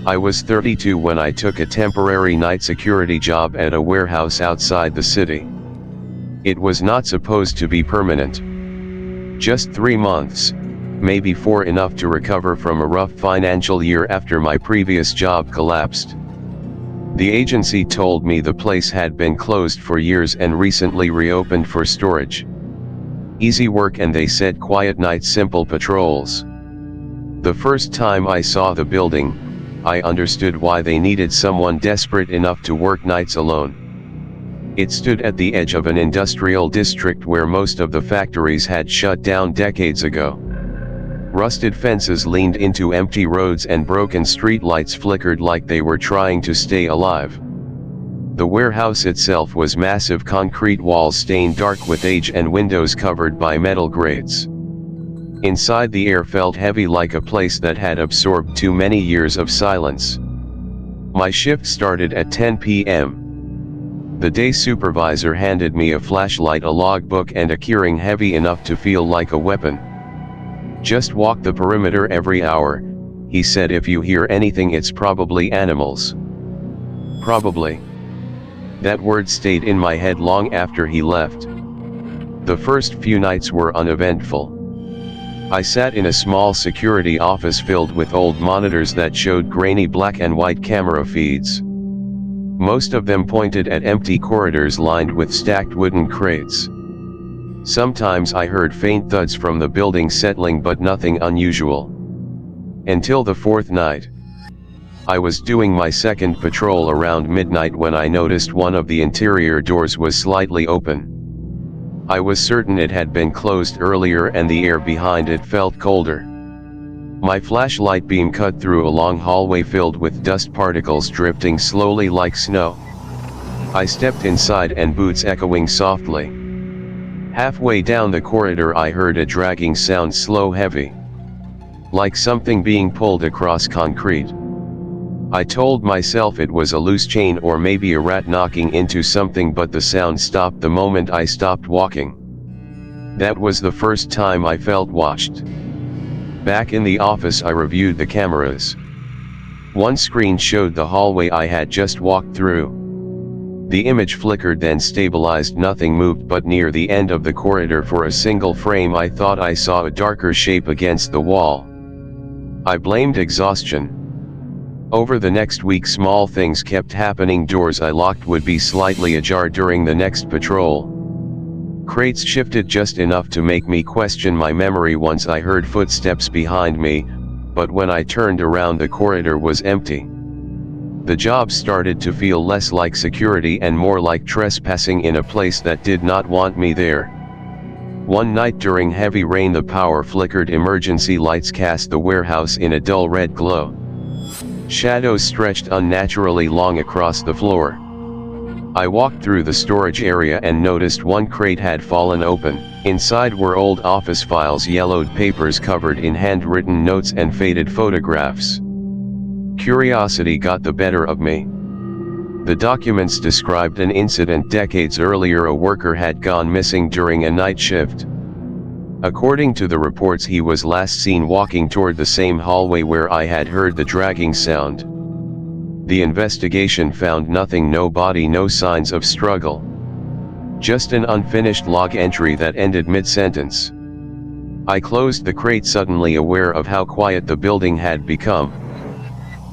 I was 32 when I took a temporary night security job at a warehouse outside the city. It was not supposed to be permanent. Just 3 months, maybe 4, enough to recover from a rough financial year after my previous job collapsed. The agency told me the place had been closed for years and recently reopened for storage. Easy work, and they said quiet nights, simple patrols. The first time I saw the building, I understood why they needed someone desperate enough to work nights alone. It stood at the edge of an industrial district where most of the factories had shut down decades ago. Rusted fences leaned into empty roads and broken street lights flickered like they were trying to stay alive. The warehouse itself was massive concrete walls stained dark with age and windows covered by metal grates. Inside, the air felt heavy, like a place that had absorbed too many years of silence. My shift started at 10 p.m. The day supervisor handed me a flashlight, a logbook, and a keyring heavy enough to feel like a weapon. "Just walk the perimeter every hour," he said. "If you hear anything, it's probably animals." Probably. That word stayed in my head long after he left. The first few nights were uneventful. I sat in a small security office filled with old monitors that showed grainy black and white camera feeds. Most of them pointed at empty corridors lined with stacked wooden crates. Sometimes I heard faint thuds from the building settling, but nothing unusual. Until the fourth night. I was doing my second patrol around midnight when I noticed one of the interior doors was slightly open. I was certain it had been closed earlier, and the air behind it felt colder. My flashlight beam cut through a long hallway filled with dust particles drifting slowly like snow. I stepped inside, and boots echoing softly. Halfway down the corridor I heard a dragging sound, slow, heavy. Like something being pulled across concrete. I told myself it was a loose chain or maybe a rat knocking into something, but the sound stopped the moment I stopped walking. That was the first time I felt watched. Back in the office I reviewed the cameras. One screen showed the hallway I had just walked through. The image flickered, then stabilized. Nothing moved, but near the end of the corridor, for a single frame, I thought I saw a darker shape against the wall. I blamed exhaustion. Over the next week small things kept happening. Doors I locked would be slightly ajar during the next patrol. Crates shifted just enough to make me question my memory. Once I heard footsteps behind me, but when I turned around the corridor was empty. The job started to feel less like security and more like trespassing in a place that did not want me there. One night during heavy rain the power flickered. Emergency lights cast the warehouse in a dull red glow. Shadows stretched unnaturally long across the floor. I walked through the storage area and noticed one crate had fallen open. Inside were old office files, yellowed papers covered in handwritten notes, and faded photographs. Curiosity got the better of me. The documents described an incident decades earlier. A worker had gone missing during a night shift. According to the reports, he was last seen walking toward the same hallway where I had heard the dragging sound. The investigation found nothing: no body, no signs of struggle. Just an unfinished log entry that ended mid-sentence. I closed the crate, suddenly aware of how quiet the building had become.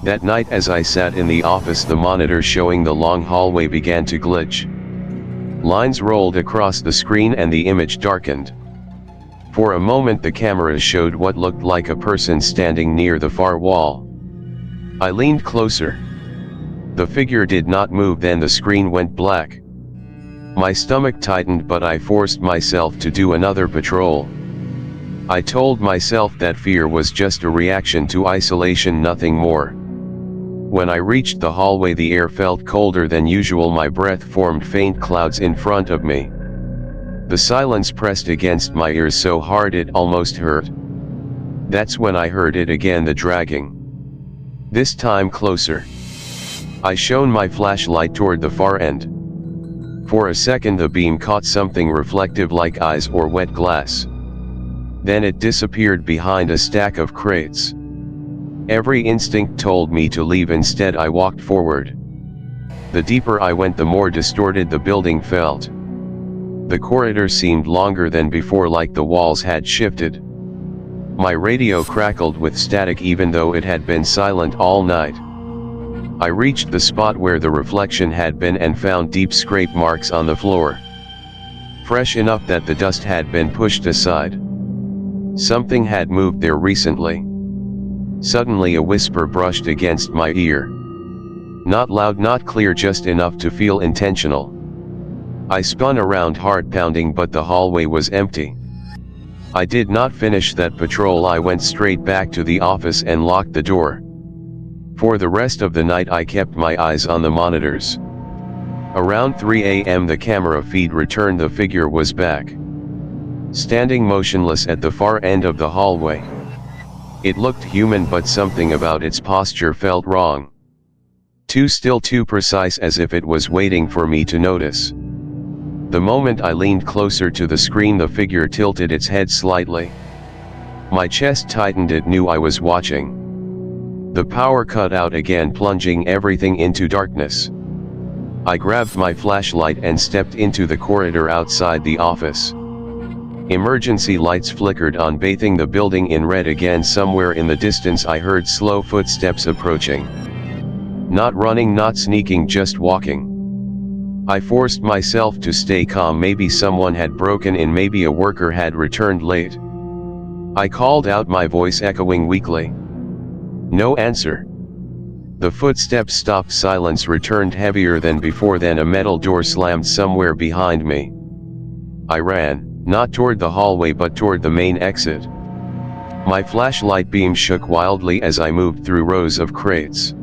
That night as I sat in the office, the monitor showing the long hallway began to glitch. Lines rolled across the screen and the image darkened. For a moment the camera showed what looked like a person standing near the far wall. I leaned closer. The figure did not move, then the screen went black. My stomach tightened, but I forced myself to do another patrol. I told myself that fear was just a reaction to isolation, nothing more. When I reached the hallway the air felt colder than usual. My breath formed faint clouds in front of me. The silence pressed against my ears so hard it almost hurt. That's when I heard it again, the dragging. This time closer. I shone my flashlight toward the far end. For a second the beam caught something reflective like eyes or wet glass. Then it disappeared behind a stack of crates. Every instinct told me to leave, instead I walked forward. The deeper I went, the more distorted the building felt. The corridor seemed longer than before, like the walls had shifted. My radio crackled with static even though it had been silent all night. I reached the spot where the reflection had been and found deep scrape marks on the floor. Fresh enough that the dust had been pushed aside. Something had moved there recently. Suddenly a whisper brushed against my ear. Not loud, not clear, just enough to feel intentional. I spun around, heart pounding, but the hallway was empty. I did not finish that patrol. I went straight back to the office and locked the door. For the rest of the night I kept my eyes on the monitors. Around 3 a.m. the camera feed returned. The figure was back, standing motionless at the far end of the hallway. It looked human, but something about its posture felt wrong. Too still, too precise, as if it was waiting for me to notice. The moment I leaned closer to the screen, the figure tilted its head slightly. My chest tightened. It knew I was watching. The power cut out again, plunging everything into darkness. I grabbed my flashlight and stepped into the corridor outside the office. Emergency lights flickered on, bathing the building in red again. Somewhere in the distance I heard slow footsteps approaching. Not running, not sneaking, just walking. I forced myself to stay calm. Maybe someone had broken in, maybe a worker had returned late. I called out, my voice echoing weakly. No answer. The footsteps stopped. Silence returned, heavier than before. Then a metal door slammed somewhere behind me. I ran, not toward the hallway but toward the main exit. My flashlight beam shook wildly as I moved through rows of crates.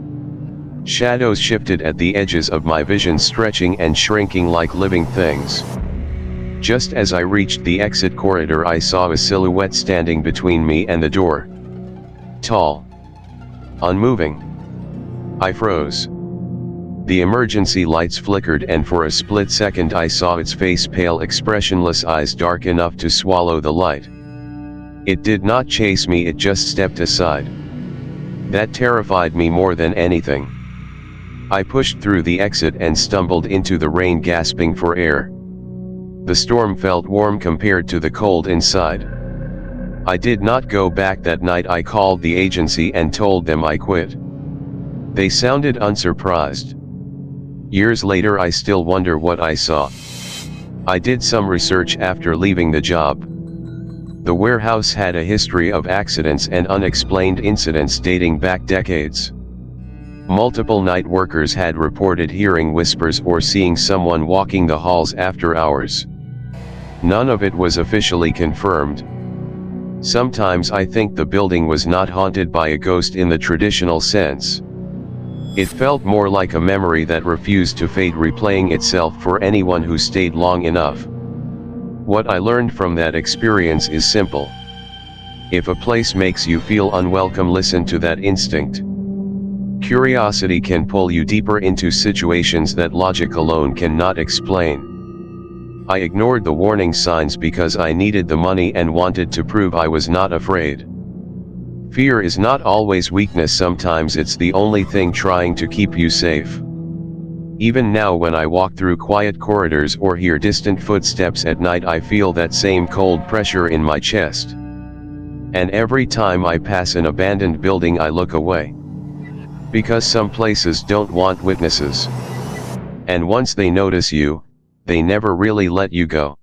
Shadows shifted at the edges of my vision, stretching and shrinking like living things. Just as I reached the exit corridor, I saw a silhouette standing between me and the door. Tall. Unmoving. I froze. The emergency lights flickered, and for a split second I saw its face, pale, expressionless, eyes dark enough to swallow the light. It did not chase me, it just stepped aside. That terrified me more than anything. I pushed through the exit and stumbled into the rain, gasping for air. The storm felt warm compared to the cold inside. I did not go back that night. I called the agency and told them I quit. They sounded unsurprised. Years later I still wonder what I saw. I did some research after leaving the job. The warehouse had a history of accidents and unexplained incidents dating back decades. Multiple night workers had reported hearing whispers or seeing someone walking the halls after hours. None of it was officially confirmed. Sometimes I think the building was not haunted by a ghost in the traditional sense. It felt more like a memory that refused to fade, replaying itself for anyone who stayed long enough. What I learned from that experience is simple. If a place makes you feel unwelcome, listen to that instinct. Curiosity can pull you deeper into situations that logic alone cannot explain. I ignored the warning signs because I needed the money and wanted to prove I was not afraid. Fear is not always weakness, sometimes it's the only thing trying to keep you safe. Even now, when I walk through quiet corridors or hear distant footsteps at night, I feel that same cold pressure in my chest. And every time I pass an abandoned building I look away. Because some places don't want witnesses. And once they notice you, they never really let you go.